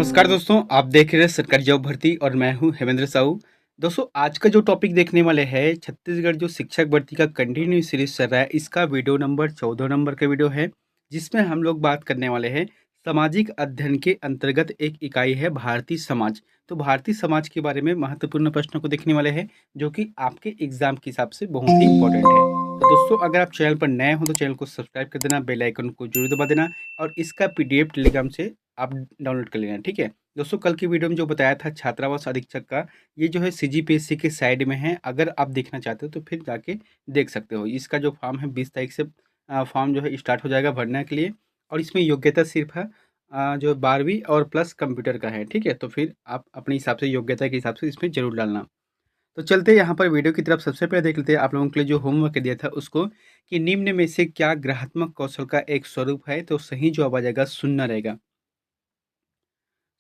नमस्कार दोस्तों, आप देख रहे हैं सरकारी जॉब भर्ती और मैं हूं हेमेंद्र साहू। दोस्तों, आज का जो टॉपिक देखने वाले हैं छत्तीसगढ़ जो शिक्षक भर्ती का कंटिन्यू सीरीज चल रहा है, इसका वीडियो नंबर 14 नंबर का वीडियो है, जिसमें हम लोग बात करने वाले हैं सामाजिक अध्ययन के अंतर्गत एक इकाई है भारतीय समाज। तो भारतीय समाज के बारे में महत्वपूर्ण प्रश्नों को देखने वाले हैं, जो कि आपके एग्जाम के हिसाब से बहुत ही इंपॉर्टेंट है। तो दोस्तों, अगर आप चैनल पर नए हो तो चैनल को सब्सक्राइब कर देना, बेल आइकन को जरूर दबा देना और इसका पीडीएफ टेलीग्राम से आप डाउनलोड कर लेना, ठीक है। दोस्तों, कल की वीडियो में जो बताया था छात्रावास अधीक्षक का, ये जो है सीजीपीएससी के साइड में है। अगर आप देखना चाहते हो तो फिर जाके देख सकते हो। इसका जो फॉर्म है 20 तारीख से फॉर्म जो है स्टार्ट हो जाएगा भरने के लिए। और इसमें योग्यता सिर्फ है जो 12वीं और प्लस कंप्यूटर का है, ठीक है। तो फिर आप अपने हिसाब से योग्यता के हिसाब से इसमें जरूर डालना। तो चलते यहाँ पर वीडियो की तरफ। सबसे पहले देख लेते हैं आप लोगों के लिए जो होमवर्क दिया था उसको, कि निम्न में से क्या ग्रहात्मक कौशल का एक स्वरूप है। तो सही जवाब आ जाएगा सुनना रहेगा।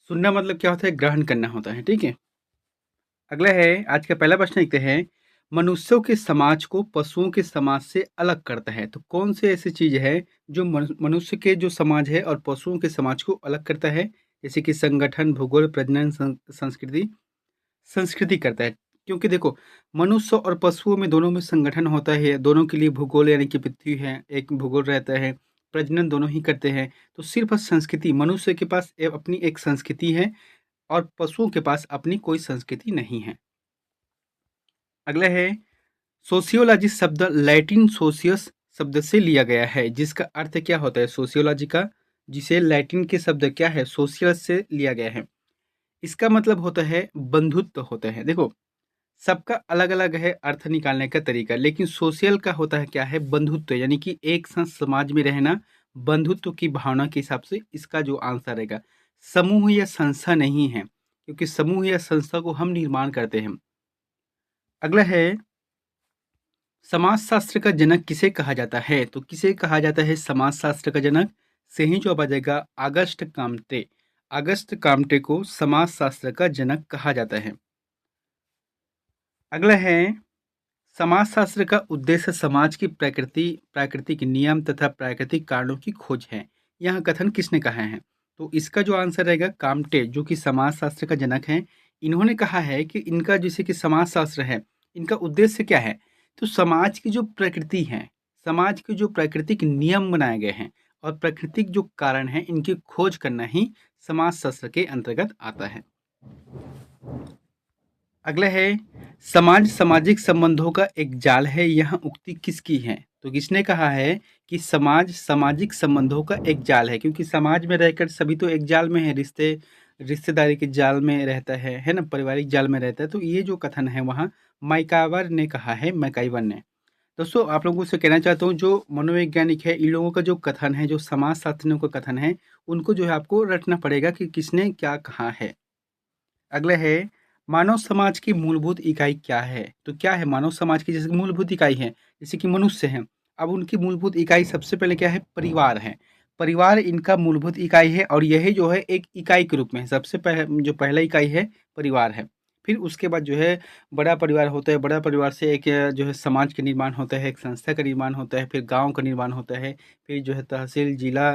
सुनना मतलब क्या होता है? ग्रहण करना होता है, ठीक है। अगला है, आज का पहला प्रश्न लिखते हैं, मनुष्यों के समाज को पशुओं के समाज से अलग करता है। तो कौन सी ऐसी चीज है जो मनुष्य के जो समाज है और पशुओं के समाज को अलग करता है? जैसे कि संगठन, भूगोल, प्रजनन, संस्कृति। संस्कृति करता है, क्योंकि देखो, मनुष्य और पशुओं में दोनों में संगठन होता है, दोनों के लिए भूगोल यानी कि पृथ्वी है, एक भूगोल रहता है, प्रजनन दोनों ही करते हैं। तो सिर्फ संस्कृति, मनुष्य के पास अपनी एक संस्कृति है और पशुओं के पास अपनी कोई संस्कृति नहीं है। अगला है, सोशियोलॉजी शब्द लैटिन सोशियस शब्द से लिया गया है, जिसका अर्थ क्या होता है सोशियोलॉजी का, जिसे लैटिन के शब्द क्या है सोशियस से लिया गया है। इसका मतलब होता है बंधुत्व होता है। देखो, सबका अलग अलग है अर्थ निकालने का तरीका, लेकिन सोशल का होता है क्या है बंधुत्व, यानी कि एक साथ समाज में रहना, बंधुत्व की भावना के हिसाब से इसका जो आंसर रहेगा। समूह या संस्था नहीं है, क्योंकि समूह या संस्था को हम निर्माण करते हैं। अगला है, समाजशास्त्र का जनक किसे कहा जाता है? तो किसे कहा जाता है समाजशास्त्र का जनक? सही जवाब आ जाएगा अगस्ट काम्टे। अगस्त काम्टे को समाजशास्त्र का जनक कहा जाता है। अगला है, समाजशास्त्र का उद्देश्य समाज की प्रकृति, प्राकृतिक नियम तथा प्राकृतिक कारणों की खोज है। यह कथन किसने कहा है? तो इसका जो आंसर रहेगा काम्टे, जो कि समाजशास्त्र का जनक है। इन्होंने कहा है कि इनका जैसे कि समाजशास्त्र है, इनका उद्देश्य क्या है? तो समाज की जो प्रकृति है, समाज के जो प्राकृतिक नियम बनाए गए हैं और प्राकृतिक जो कारण है, इनकी खोज करना ही समाजशास्त्र के अंतर्गत आता है। अगला है, समाज सामाजिक संबंधों का एक जाल है, यह उक्ति किसकी है? तो किसने कहा है कि समाज सामाजिक संबंधों का एक जाल है? क्योंकि समाज में रहकर सभी तो एक जाल में है, रिश्तेदारी के जाल में रहता है ना, पारिवारिक जाल में रहता है। तो ये जो कथन है वहाँ मैकाइवर ने कहा है, मैकाइवर ने। दोस्तों, आप लोगों से कहना चाहता हूँ, जो मनोवैज्ञानिक है, इन लोगों का जो कथन है, जो समाजशास्त्रियों का कथन है, उनको जो है आपको रटना पड़ेगा कि किसने क्या कहा है। अगला है, मानव समाज की मूलभूत इकाई क्या है? तो क्या है मानव समाज की? जैसे कि मूलभूत इकाई है, जैसे कि मनुष्य हैं। अब उनकी मूलभूत इकाई सबसे पहले क्या है? परिवार है। परिवार इनका मूलभूत इकाई है और यही जो है एक इकाई के रूप में है। सबसे पहले जो पहला इकाई है परिवार है। फिर उसके बाद जो है बड़ा परिवार होता है। बड़ा परिवार से एक जो है समाज का निर्माण होता है, एक संस्था का निर्माण होता है, फिर गाँव का निर्माण होता है, फिर जो है तहसील, जिला,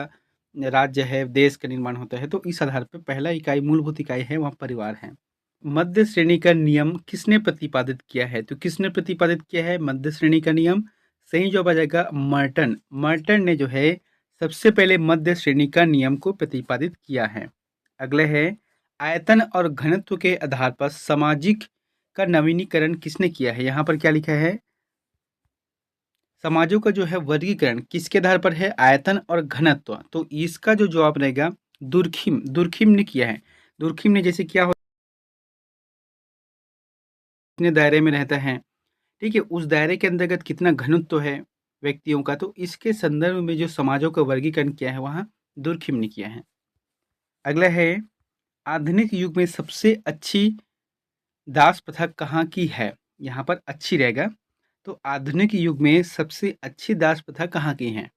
राज्य है, देश का निर्माण होता है। तो इस आधार पर पहला इकाई, मूलभूत इकाई है, वहाँ परिवार है। मध्य श्रेणी का नियम किसने प्रतिपादित किया है? तो किसने प्रतिपादित किया है मध्य श्रेणी का नियम? सही जवाब आ जाएगा मर्टन। मर्टन ने जो है सबसे पहले मध्य श्रेणी का नियम को प्रतिपादित किया है। अगले है, आयतन और घनत्व के आधार पर सामाजिक का नवीनीकरण किसने किया है? यहाँ पर क्या लिखा है? समाजों का जो है वर्गीकरण किसके आधार पर है? आयतन और घनत्व। तो इसका जो जवाब रहेगा दुर्खिम, दुर्खिम ने किया है। दुर्खिम ने जैसे क्या कितने दायरे में रहता है, ठीक है, उस दायरे के अंतर्गत कितना घनत्व है व्यक्तियों का, तो इसके संदर्भ में जो समाजों का वर्गीकरण किया है वहाँ दुर्खिम ने किया है। अगला है, आधुनिक युग में सबसे अच्छी दास प्रथा कहाँ की है? यहाँ पर अच्छी रहेगा। तो आधुनिक युग में सबसे अच्छी दास प्रथा कहाँ की है?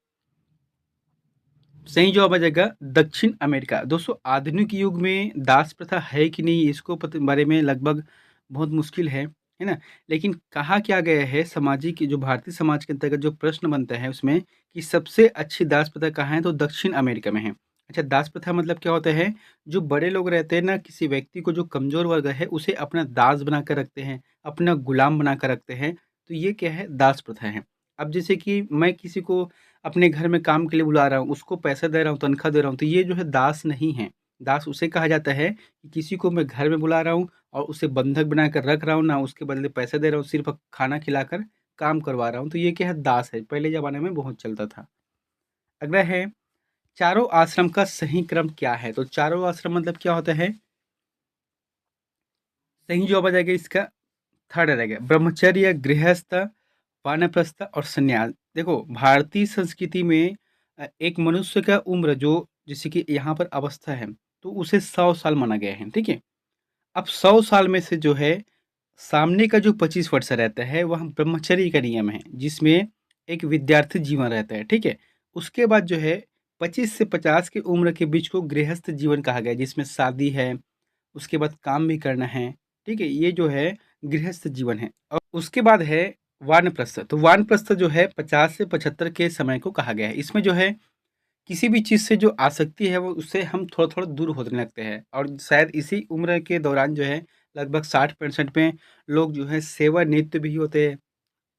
सही जवाब आ जाएगा दक्षिण अमेरिका। दोस्तों, आधुनिक युग में दास प्रथा है कि नहीं, इसको बारे में लगभग बहुत मुश्किल है ना। लेकिन कहा क्या गया है, सामाजिक जो भारतीय समाज के अंतर्गत जो प्रश्न बनता है उसमें, कि सबसे अच्छी दास प्रथा कहाँ है, तो दक्षिण अमेरिका में है। अच्छा, दास प्रथा मतलब क्या होता है? जो बड़े लोग रहते हैं ना, किसी व्यक्ति को जो कमज़ोर वर्ग है, उसे अपना दास बनाकर रखते हैं, अपना गुलाम बनाकर रखते हैं, तो ये क्या है? दास प्रथा है। अब जैसे कि मैं किसी को अपने घर में काम के लिए बुला रहा हूँ, उसको पैसा दे रहा हूँ, तनख्वाह दे रहा हूँ, तो ये जो है दास नहीं है। दास उसे कहा जाता है कि किसी को मैं घर में बुला रहा हूँ और उसे बंधक बनाकर रख रहा हूँ, ना उसके बदले पैसे दे रहा हूँ, सिर्फ़ खाना खिलाकर काम करवा रहा हूँ, तो ये क्या है? दास है। पहले ज़माने में बहुत चलता था। अगला है, चारों आश्रम का सही क्रम क्या है? तो चारों आश्रम मतलब क्या होता है? सही जवाब आ जाएगा इसका थर्ड रहेगा, ब्रह्मचर्य, गृहस्थ, वानप्रस्थ और सन्यास। देखो, भारतीय संस्कृति में एक मनुष्य का उम्र जो जैसे कि यहाँ पर अवस्था है, तो उसे 100 साल माना गया है, ठीक है? अब 100 साल में से जो है, सामने का जो 25 वर्ष रहता है, वह ब्रह्मचर्य का नियम है, जिसमें एक विद्यार्थी जीवन रहता है, ठीक है? उसके बाद जो है, 25 से 50 की उम्र के बीच को गृहस्थ जीवन कहा गया है, जिसमें शादी है, उसके बाद काम भी करना है, ठीक है? ये जो है गृहस्थ जीवन है। और उसके बाद है वानप्रस्थ। तो वानप्रस्थ जो है 50 से 75 के समय को कहा गया है। इसमें जो है किसी भी चीज़ से जो आसक्ति है वो उससे हम थोड़ा-थोड़ा दूर होने लगते हैं और शायद इसी उम्र के दौरान जो है लगभग 60% में लोग जो है सेवानिवृत्त भी होते हैं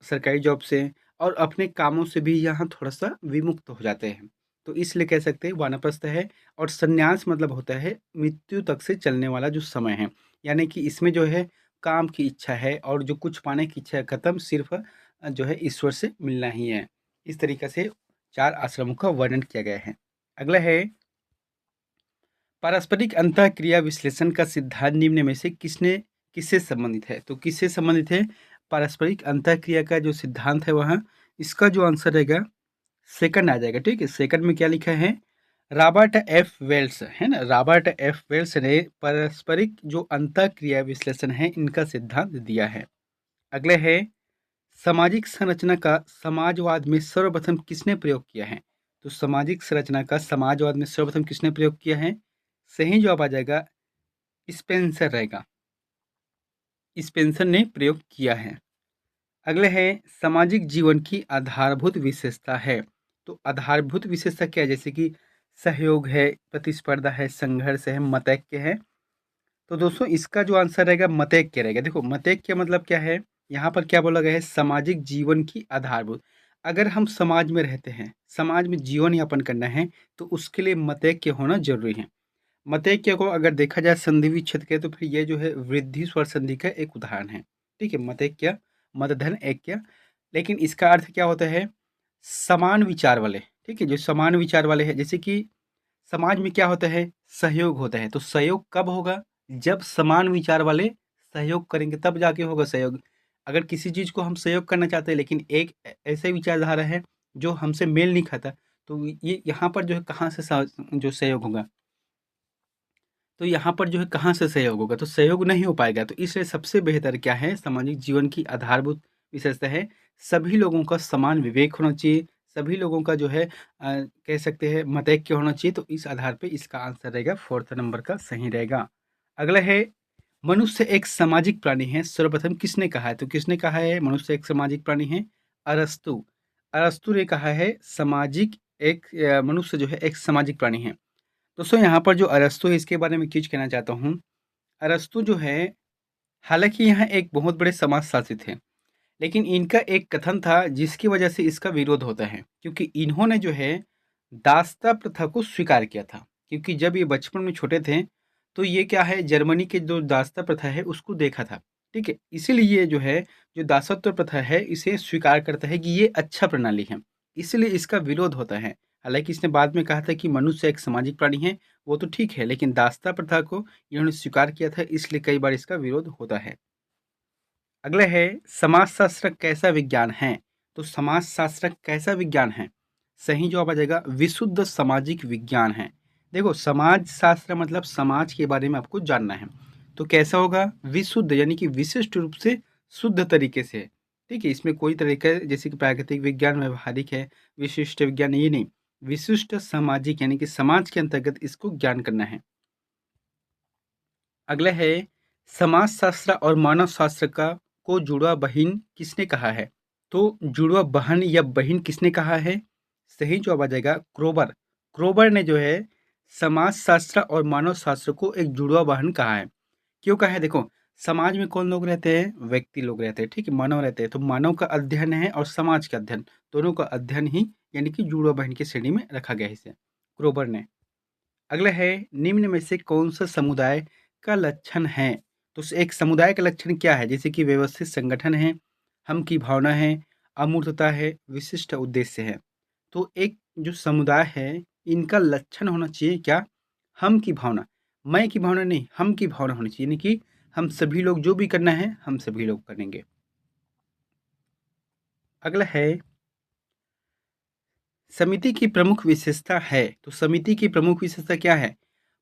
सरकारी जॉब से और अपने कामों से भी यहाँ थोड़ा-सा विमुक्त हो जाते हैं। तो इसलिए कह सकते हैं वानप्रस्थ है और सन्यास मतलब होता है मृत्यु तक से चलने वाला जो समय है। यानी कि इसमें जो है काम की इच्छा है और जो कुछ पाने की इच्छा है खत्म सिर्फ़ जो है ईश्वर से मिलना ही है। इस तरीक़े से 4 आश्रमों का वर्णन किया गया है। अगला है पारस्परिक अंतःक्रिया विश्लेषण का सिद्धांत निम्न में से किससे संबंधित है? तो किससे संबंधित है? पारस्परिक अंतःक्रिया का जो सिद्धांत है वह इसका जो आंसर रहेगा सेकंड आ जाएगा, ठीक है? सेकंड में क्या लिखा है? रॉबर्ट एफ वेल्स, है ना? रॉबर्ट एफ वेल्स ने पारस्परिक जो अंतःक्रिया विश्लेषण है इनका सिद्धांत दिया है। अगला है, सामाजिक संरचना का समाजवाद में सर्वप्रथम किसने प्रयोग किया है? तो सामाजिक संरचना का समाजवाद में सर्वप्रथम किसने प्रयोग किया है? सही जवाब आ जाएगा स्पेंसर रहेगा। स्पेंसर ने प्रयोग किया है। अगले है, सामाजिक जीवन की आधारभूत विशेषता है। तो आधारभूत विशेषता क्या है? जैसे कि सहयोग है, प्रतिस्पर्धा है, संघर्ष है, मतैक्य है। तो दोस्तों इसका जो आंसर रहेगा मतैक्य रहेगा। देखो मतैक्य मतलब क्या है? यहाँ पर क्या बोला गया है? सामाजिक जीवन की आधारभूत। अगर हम समाज में रहते हैं, समाज में जीवन यापन करना है, तो उसके लिए मतैक्य होना ज़रूरी है। मतैक्य को अगर देखा जाए संधि विच्छेद के तो फिर ये जो है वृद्धि स्वर संधि का एक उदाहरण है, ठीक है? मतैक्य, मतधन ऐक्य। लेकिन इसका अर्थ क्या होता है? समान विचार वाले, ठीक है? जो समान विचार वाले हैं, जैसे कि समाज में क्या होता है? सहयोग होता है। तो सहयोग कब होगा? जब समान विचार वाले सहयोग करेंगे तब जाके होगा सहयोग। अगर किसी चीज़ को हम सहयोग करना चाहते हैं लेकिन एक ऐसे विचारधारा है जो हमसे मेल नहीं खाता, तो ये यहाँ पर जो है कहाँ से जो सहयोग होगा? तो यहाँ पर जो है कहाँ से सहयोग होगा? तो सहयोग नहीं हो पाएगा। तो इसलिए सबसे बेहतर क्या है? सामाजिक जीवन की आधारभूत विशेषता है, सभी लोगों का समान विवेक होना चाहिए, सभी लोगों का जो है कह सकते हैं मतैक्य होना चाहिए। तो इस आधार पे इसका आंसर रहेगा 4th नंबर का सही रहेगा। अगला है, मनुष्य एक सामाजिक प्राणी है, सर्वप्रथम किसने कहा है? तो किसने कहा है मनुष्य एक सामाजिक प्राणी है? अरस्तू। अरस्तू ने कहा है सामाजिक एक मनुष्य जो है एक सामाजिक प्राणी है। दोस्तों यहाँ पर जो अरस्तू है इसके बारे में कुछ कहना चाहता हूँ। अरस्तू जो है, हालाँकि यहाँ एक बहुत बड़े समाजशास्त्री थे, लेकिन इनका एक कथन था जिसकी वजह से इसका विरोध होता है, क्योंकि इन्होंने जो है दासता प्रथा को स्वीकार किया था। क्योंकि जब ये बचपन में छोटे थे, तो ये क्या है जर्मनी के जो दासता प्रथा है उसको देखा था, ठीक है? इसीलिए जो है, जो दासत्व प्रथा है इसे स्वीकार करता है कि ये अच्छा प्रणाली है, इसलिए इसका विरोध होता है। हालाँकि इसने बाद में कहा था कि मनुष्य एक सामाजिक प्राणी है, वो तो ठीक है, लेकिन दासता प्रथा को इन्होंने स्वीकार किया था इसलिए कई बार इसका विरोध होता है। अगला है, समाजशास्त्र कैसा विज्ञान है? तो समाजशास्त्र कैसा विज्ञान है? सही जवाब आ जाएगा विशुद्ध सामाजिक विज्ञान है। देखो समाज शास्त्र मतलब समाज के बारे में आपको जानना है, तो कैसा होगा? विशुद्ध यानी कि विशिष्ट रूप से शुद्ध तरीके से, ठीक है? इसमें कोई तरीका जैसे कि प्राकृतिक विज्ञान व्यवहारिक है, विशिष्ट विज्ञान ये नहीं, विशिष्ट सामाजिक यानी कि समाज के अंतर्गत इसको ज्ञान करना है। अगला है, समाजशास्त्र और मानव शास्त्र का को जुड़वा बहिन किसने कहा है? तो जुड़वा बहन या बहिन किसने कहा है? सही जवाब आ जाएगा क्रोबर। क्रोबर ने जो है समाजशास्त्र और मानव शास्त्र को एक जुड़वा वाहन कहा है। क्यों कहा है? देखो, समाज में कौन लोग रहते हैं? व्यक्ति लोग रहते हैं, ठीक है? मानव रहते हैं, तो मानव का अध्ययन है और समाज का अध्ययन, दोनों का अध्ययन ही यानी कि जुड़वा बहन की श्रेणी में रखा गया है इसे, क्रोबर ने। अगला है, निम्न में से कौन सा समुदाय का लक्षण है? तो एक समुदाय का लक्षण क्या है? जैसे कि व्यवस्थित संगठन है, हम की भावना है, अमूर्तता है, विशिष्ट उद्देश्य है। तो एक जो समुदाय है, इनका लक्षण होना चाहिए क्या? हम की भावना, मैं की भावना नहीं, हम की भावना होनी चाहिए, यानी कि हम सभी लोग जो भी करना है, हम सभी लोग करेंगे। अगला है, समिति की प्रमुख विशेषता है। तो समिति की प्रमुख विशेषता क्या है?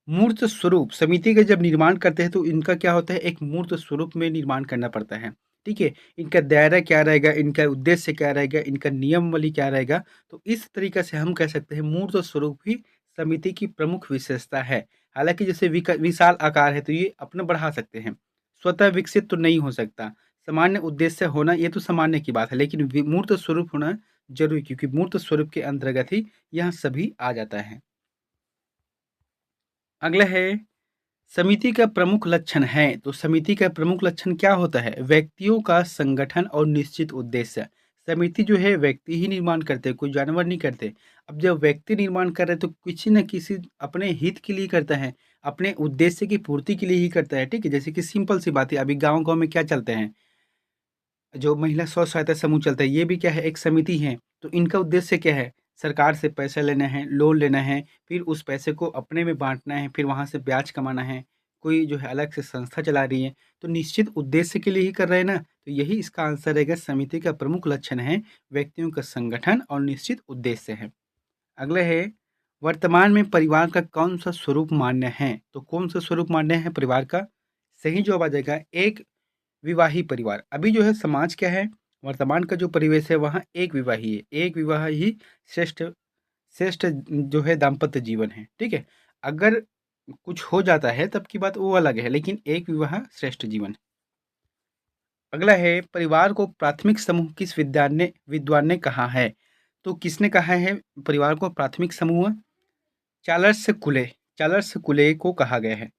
मूर्त स्वरूप। समिति का जब निर्माण करते हैं तो इनका क्या होता है? एक मूर्त स्वरूप में निर्माण करना पड़ता है, ठीक है? इनका दायरा क्या रहेगा, इनका उद्देश्य क्या रहेगा, इनका नियमावली क्या रहेगा? तो इस तरीके से हम कह सकते हैं मूर्त स्वरूप ही समिति की प्रमुख विशेषता है। हालांकि जैसे विशाल आकार है तो ये अपना बढ़ा सकते हैं, स्वतः विकसित तो नहीं हो सकता। सामान्य उद्देश्य होना ये तो सामान्य की बात है, लेकिन मूर्त स्वरूप होना जरूरी, क्योंकि मूर्त स्वरूप के अंतर्गत ही यह सभी आ जाता है। अगला है, समिति का प्रमुख लक्षण है। तो समिति का प्रमुख लक्षण क्या होता है? व्यक्तियों का संगठन और निश्चित उद्देश्य। समिति जो है व्यक्ति ही निर्माण करते हैं, कोई जानवर नहीं करते। अब जब व्यक्ति निर्माण कर रहे हैं तो किसी न किसी अपने हित के लिए करता है, अपने उद्देश्य की पूर्ति के लिए ही करता है, ठीक है? जैसे कि सिंपल सी बात है, अभी गांव गांव में क्या चलते हैं, जो महिला स्व सहायता समूह चलता है, ये भी क्या है? एक समिति है। तो इनका उद्देश्य क्या है? सरकार से पैसा लेना है, लोन लेना है, फिर उस पैसे को अपने में बाँटना है, फिर वहाँ से ब्याज कमाना है। कोई जो है अलग से संस्था चला रही है, तो निश्चित उद्देश्य के लिए ही कर रहे हैं ना, तो यही इसका आंसर रहेगा। समिति का प्रमुख लक्षण है व्यक्तियों का संगठन और निश्चित उद्देश्य है। अगला है, वर्तमान में परिवार का कौन-सा स्वरूप मान्य है? तो कौन-सा स्वरूप मान्य है परिवार का? सही जवाब आ जाएगा एक विवाही परिवार। अभी जो है समाज क्या है? वर्तमान का जो परिवेश है वहाँ एक विवाही है। एक विवाह ही श्रेष्ठ श्रेष्ठ जो है दाम्पत्य जीवन है, ठीक है? अगर कुछ हो जाता है तब की बात वो अलग है, लेकिन एक विवाह श्रेष्ठ जीवन है। अगला है, परिवार को प्राथमिक समूह किस विद्वान ने कहा है? तो किसने कहा है परिवार को प्राथमिक समूह? चार्ल्स कुले। चार्ल्स कुले को कहा गया है।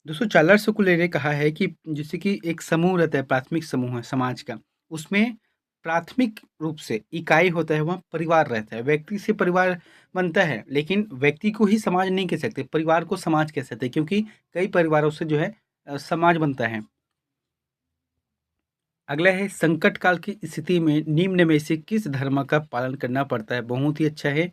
दोस्तों, चार्ल्स कुले ने कहा है कि जैसे कि एक समूह रहता है, प्राथमिक समूह है समाज का, उसमें प्राथमिक रूप से इकाई होता है, वहाँ परिवार रहता है। व्यक्ति से परिवार बनता है, लेकिन व्यक्ति को ही समाज नहीं कह सकते, परिवार को समाज कह सकते हैं, क्योंकि कई परिवारों से जो है समाज बनता है। अगला है, संकट काल की स्थिति में निम्न में से किस धर्म का पालन करना पड़ता है? बहुत ही अच्छा है,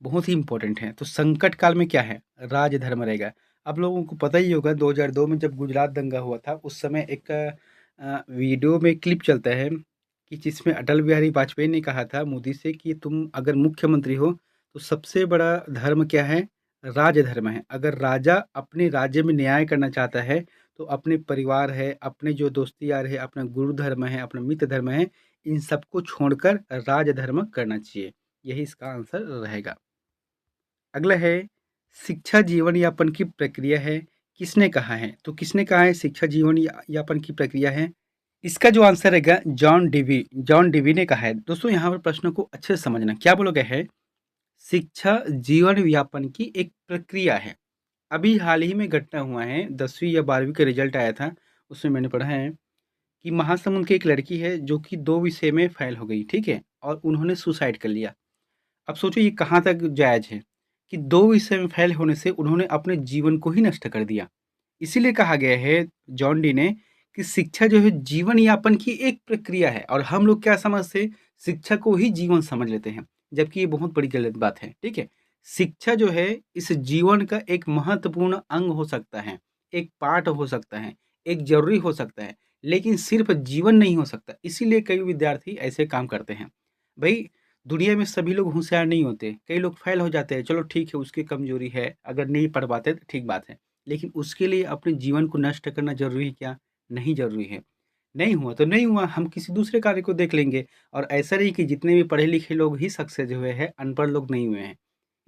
बहुत ही इंपॉर्टेंट है। तो संकट काल में क्या है? राज धर्म रहेगा। आप लोगों को पता ही होगा 2002 में जब गुजरात दंगा हुआ था, उस समय एक वीडियो में क्लिप चलता है कि जिसमें अटल बिहारी वाजपेयी ने कहा था मोदी से कि तुम अगर मुख्यमंत्री हो तो सबसे बड़ा धर्म क्या है? राज धर्म है। अगर राजा अपने राज्य में न्याय करना चाहता है तो अपने परिवार है, अपने जो दोस्ती यार है, अपना गुरु धर्म है, अपना मित्र धर्म है, इन सबको छोड़कर राज धर्म करना चाहिए। यही इसका आंसर रहेगा। अगला है, शिक्षा जीवन यापन की प्रक्रिया है, किसने कहा है? तो किसने कहा है शिक्षा जीवन यापन की प्रक्रिया है? इसका जो आंसर रहेगा जॉन डिवी ने कहा है। दोस्तों, यहाँ पर प्रश्न को अच्छे से समझना, क्या बोला गया है? शिक्षा जीवन यापन की एक प्रक्रिया है। अभी हाल ही में घटना हुआ है, 10वीं या 12वीं का रिजल्ट आया था, उसमें मैंने पढ़ा है कि महासमुंद की एक लड़की है जो कि 2 विषय में फ़ेल हो गई, ठीक है? और उन्होंने सुसाइड कर लिया। अब सोचो ये कहाँ तक जायज़ है कि 2 विषय में फ़ेल होने से उन्होंने अपने जीवन को ही नष्ट कर दिया। इसीलिए कहा गया है जॉन डी ने कि शिक्षा जो है जीवन यापन की एक प्रक्रिया है, और हम लोग क्या समझते हैं? शिक्षा को ही जीवन समझ लेते हैं, जबकि ये बहुत बड़ी गलत बात है, ठीक है? शिक्षा जो है इस जीवन का एक महत्वपूर्ण अंग हो सकता है, एक पार्ट हो सकता है, एक ज़रूरी हो सकता है, लेकिन सिर्फ़ जीवन नहीं हो सकता। इसीलिए कई विद्यार्थी ऐसे काम करते हैं। भई, दुनिया में सभी लोग होशियार नहीं होते, कई लोग फ़ेल हो जाते हैं, चलो ठीक है उसकी कमज़ोरी है, अगर नहीं पढ़ पाते तो ठीक बात है। लेकिन उसके लिए अपने जीवन को नष्ट करना ज़रूरी है क्या? नहीं ज़रूरी है। नहीं हुआ तो नहीं हुआ, हम किसी दूसरे कार्य को देख लेंगे। और ऐसा नहीं कि जितने भी पढ़े-लिखे लोग ही सक्सेस हुए हैं, अनपढ़ लोग नहीं हुए हैं।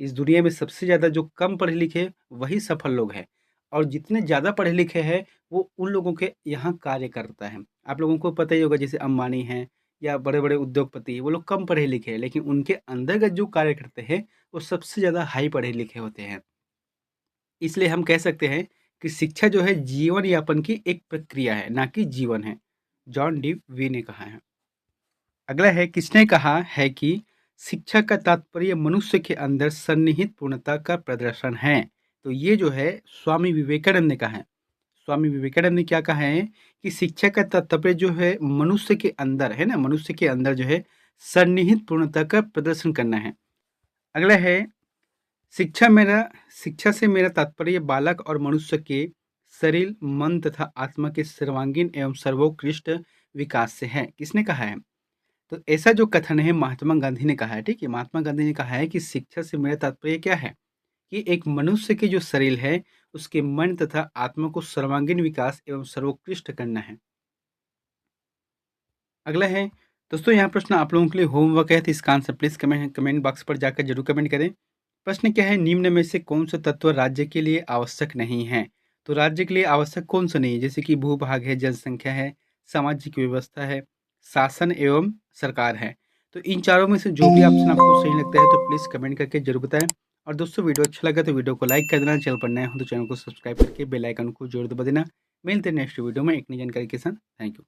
इस दुनिया में सबसे ज़्यादा जो कम पढ़े-लिखे वही सफल लोग हैं, और जितने ज़्यादा पढ़े-लिखे हैं, वो उन लोगों के यहाँ कार्य करता है। आप लोगों को पता ही होगा, जैसे अंबानी हैं या बड़े-बड़े उद्योगपति हैं, वो लोग कम पढ़े-लिखे हैं, लेकिन उनके अंतर्गत जो कार्य करते हैं, वो सबसे ज़्यादा हाई पढ़े-लिखे होते हैं। इसलिए हम कह सकते हैं कि शिक्षा जो है जीवन यापन की एक प्रक्रिया है, ना कि जीवन है। जॉन डी वी ने कहा है। अगला है, किसने कहा है कि शिक्षा का तात्पर्य मनुष्य के अंदर सन्निहित पूर्णता का प्रदर्शन है? तो ये जो है स्वामी विवेकानंद ने कहा है। स्वामी विवेकानंद ने क्या कहा है कि शिक्षा का तात्पर्य जो है मनुष्य के अंदर है ना, मनुष्य के अंदर जो है सन्निहित पूर्णता का प्रदर्शन करना है। अगला है, शिक्षा मेरा शिक्षा से मेरा तात्पर्य बालक और मनुष्य के शरीर, मन तथा आत्मा के सर्वांगीण एवं सर्वोत्कृष्ट विकास से है। किसने कहा है? तो ऐसा जो कथन है महात्मा गांधी ने कहा है, ठीक है। महात्मा गांधी ने कहा है कि शिक्षा से मेरा तात्पर्य क्या है कि एक मनुष्य के जो शरीर है उसके मन तथा आत्मा को सर्वांगीण विकास एवं सर्वोत्कृष्ट करना है। अगला है, दोस्तों यहाँ प्रश्न आप लोगों के लिए होमवर्क है, तो इसका आंसर प्लीज कमेंट बॉक्स पर जाकर जरूर कमेंट करें। प्रश्न क्या है, निम्न में से कौन सा तत्व राज्य के लिए आवश्यक नहीं है? तो राज्य के लिए आवश्यक कौन सा नहीं है? जैसे कि भूभाग है, जनसंख्या है, सामाजिक व्यवस्था है, शासन एवं सरकार है। तो इन चारों में से जो भी ऑप्शन आपको सही लगता है तो प्लीज कमेंट करके जरूर बताएं। और दोस्तों वीडियो अच्छा लगा तो वीडियो को लाइक कर देना, चैनल पर नए हो तो चैनल को सब्सक्राइब करके बेल आइकन को जरूर दबा देना। मिलते हैं नेक्स्ट वीडियो में एक नई जानकारी के साथ। Thank you.